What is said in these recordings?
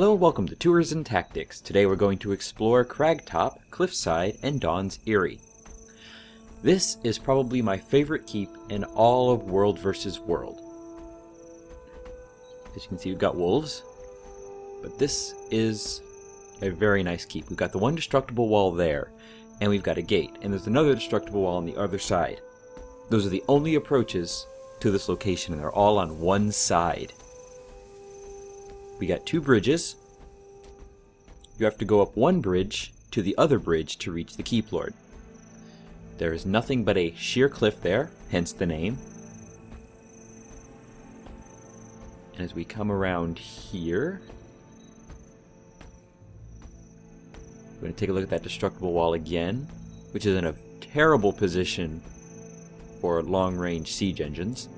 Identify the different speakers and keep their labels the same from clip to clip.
Speaker 1: Hello and welcome to Tours and Tactics. Today we're going to explore Cragtop, Cliffside, and Dawn's Eyrie. This is probably my favorite keep in all of World vs. World. As you can see, we've got wolves, but this is a very nice keep. We've got the one destructible wall there, and we've got a gate, and there's another destructible wall on the other side. Those are the only approaches to this location, and they're all on one side. We got two bridges. You have to go up one bridge to the other bridge to reach the Keep Lord. There is nothing but a sheer cliff there, hence the name. And as we come around here, we're going to take a look at that destructible wall again, which is in a terrible position for long-range siege engines.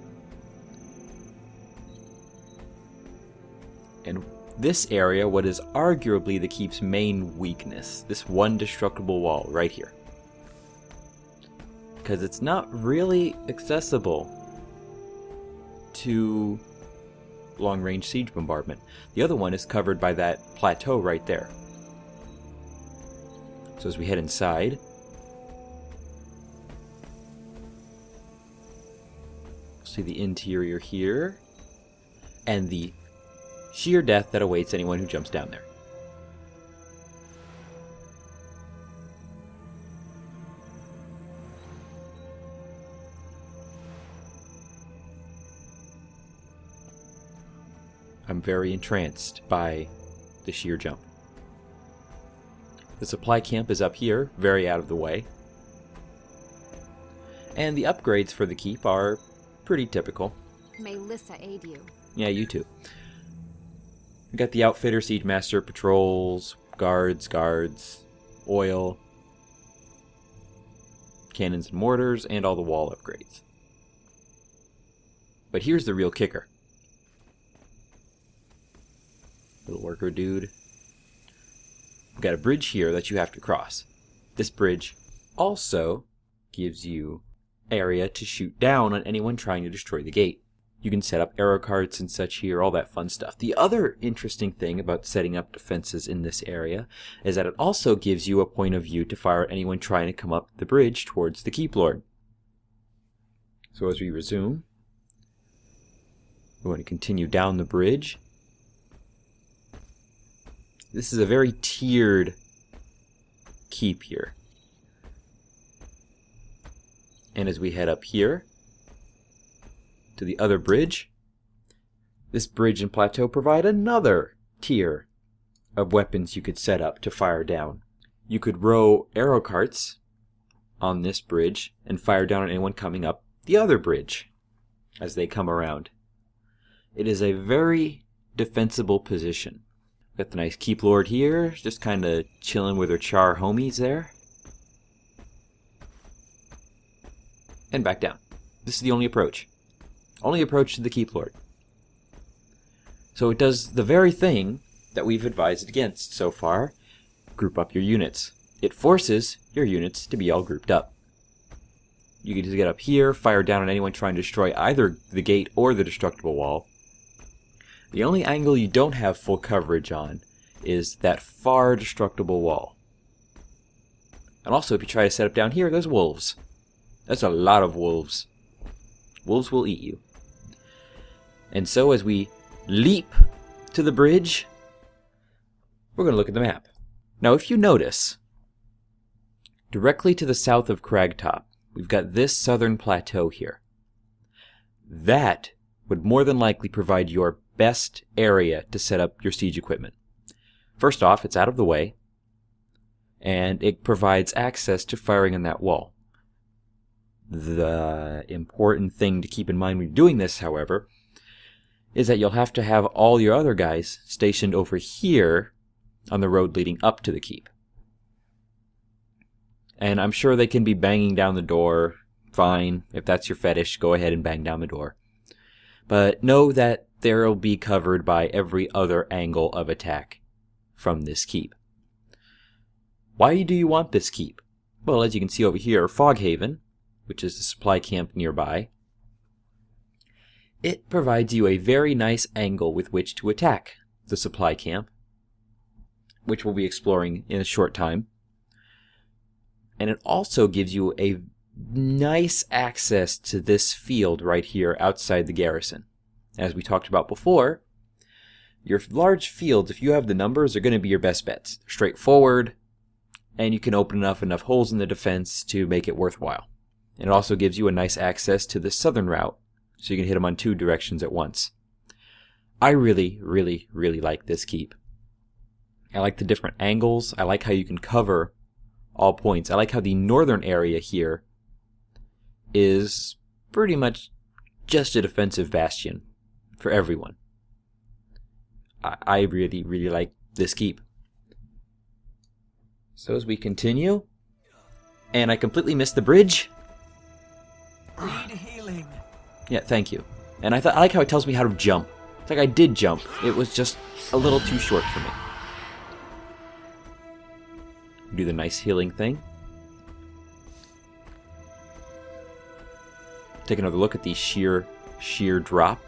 Speaker 1: And this area, what is arguably the keep's main weakness, this one destructible wall right here. Because it's not really accessible to long-range siege bombardment. The other one is covered by that plateau right there. So as we head inside, see the interior here, and the sheer death that awaits anyone who jumps down there. I'm very entranced by the sheer jump. The supply camp is up here, very out of the way. And the upgrades for the keep are pretty typical.
Speaker 2: May Lissa aid you.
Speaker 1: Yeah, you too. We got the Outfitter, Siege Master, Patrols, Guards, Oil, Cannons and Mortars, and all the wall upgrades. But here's the real kicker. Little worker dude. We've got a bridge here that you have to cross. This bridge also gives you area to shoot down on anyone trying to destroy the gate. You can set up arrow carts and such here, all that fun stuff. The other interesting thing about setting up defenses in this area is that it also gives you a point of view to fire at anyone trying to come up the bridge towards the Keep Lord. So as we resume, we're going to continue down the bridge. This is a very tiered keep here. And as we head up here to the other bridge, this bridge and plateau provide another tier of weapons you could set up to fire down. You could row arrow carts on this bridge and fire down on anyone coming up the other bridge as they come around. It is a very defensible position. Got the nice Keep Lord here, just kind of chilling with her char homies there. And back down. This is the only approach. Only approach to the Keep Lord. So it does the very thing that we've advised against so far. Group up your units. It forces your units to be all grouped up. You can just get up here, fire down on anyone trying to destroy either the gate or the destructible wall. The only angle you don't have full coverage on is that far destructible wall. And also, if you try to set up down here, there's wolves. That's a lot of wolves. Wolves will eat you. And so as we leap to the bridge, we're going to look at the map. Now if you notice, directly to the south of Cragtop, we've got this southern plateau here. That would more than likely provide your best area to set up your siege equipment. First off, it's out of the way, and it provides access to firing on that wall. The important thing to keep in mind when you're doing this, however, is that you'll have to have all your other guys stationed over here on the road leading up to the keep. And I'm sure they can be banging down the door. Fine, if that's your fetish, go ahead and bang down the door. But know that they'll be covered by every other angle of attack from this keep. Why do you want this keep? Well, as you can see over here, Foghaven, which is the supply camp nearby, it provides you a very nice angle with which to attack the supply camp which we'll be exploring in a short time. And it also gives you a nice access to this field right here outside the garrison. As we talked about before, your large fields, if you have the numbers, are going to be your best bets. They're straightforward, and you can open enough holes in the defense to make it worthwhile. And it also gives you a nice access to the southern route, so you can hit them on 2 directions at once. I really, really, really like this keep. I like the different angles. I like how you can cover all points. I like how the northern area here is pretty much just a defensive bastion for everyone. I really, really like this keep. So as we continue, and I completely missed the bridge.
Speaker 3: Need healing.
Speaker 1: Yeah, thank you. And I like how it tells me how to jump. It's like I did jump. It was just a little too short for me. Do the nice healing thing. Take another look at the sheer drop.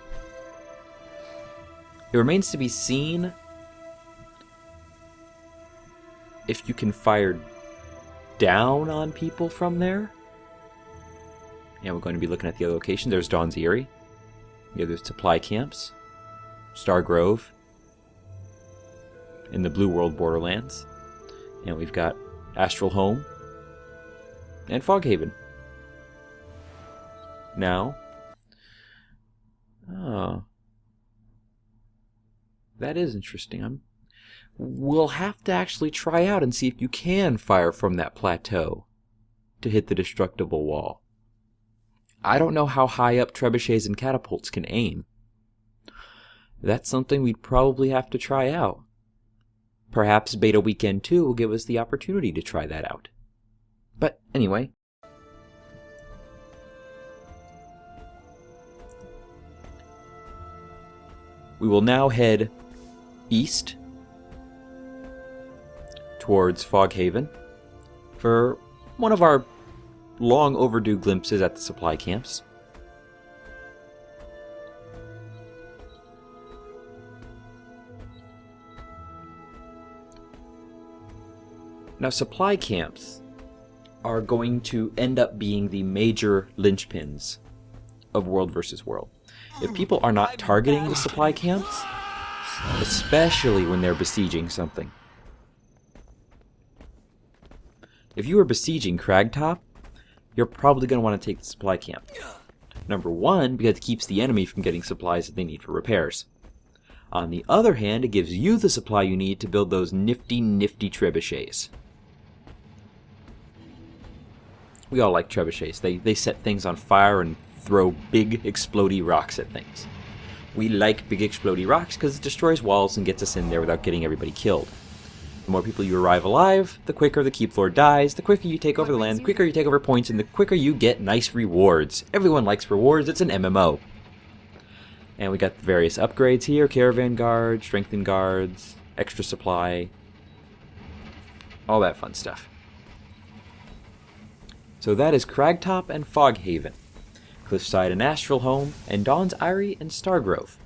Speaker 1: It remains to be seen if you can fire down on people from there. Yeah, we're going to be looking at the other location. There's Dawn's Eyrie. The other supply camps. Stargrove. In the Blue World Borderlands. And we've got Astralhome. And Foghaven. Now. Oh. That is interesting. We'll have to actually try out and see if you can fire from that plateau to hit the destructible wall. I don't know how high up trebuchets and catapults can aim. That's something we'd probably have to try out. Perhaps Beta Weekend 2 will give us the opportunity to try that out. But anyway. We will now head east towards Foghaven for one of our long overdue glimpses at the supply camps. Now, supply camps are going to end up being the major linchpins of World vs. World. If people are not targeting the supply camps, especially when they're besieging something. If you are besieging Cragtop, you're probably going to want to take the supply camp. Number one, because it keeps the enemy from getting supplies that they need for repairs. On the other hand, it gives you the supply you need to build those nifty trebuchets. We all like trebuchets. They set things on fire and throw big explodey rocks at things. We like big explodey rocks because it destroys walls and gets us in there without getting everybody killed. The more people you arrive alive, the quicker the Keep Lord dies, the quicker you take over the land, the quicker you take over points, and the quicker you get nice rewards. Everyone likes rewards, it's an MMO. And we got the various upgrades here, Caravan Guard, Strengthened Guards, Extra Supply, all that fun stuff. So that is Cragtop and Foghaven, Cliffside and Astralhome, and Dawn's Eyrie and Stargrove.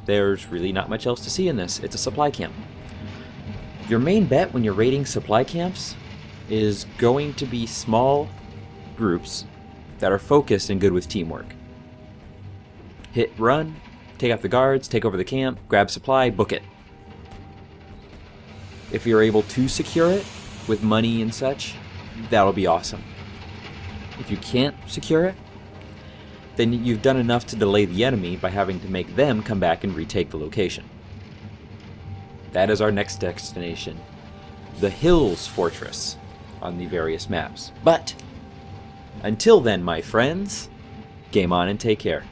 Speaker 1: There's really not much else to see in this. It's a supply camp. Your main bet when you're raiding supply camps is going to be small groups that are focused and good with teamwork. Hit run, take out the guards, take over the camp, grab supply, book it. If you're able to secure it with money and such, that'll be awesome. If you can't secure it, then you've done enough to delay the enemy by having to make them come back and retake the location. That is our next destination, the Hills Fortress on the various maps. But until then, my friends, game on and take care.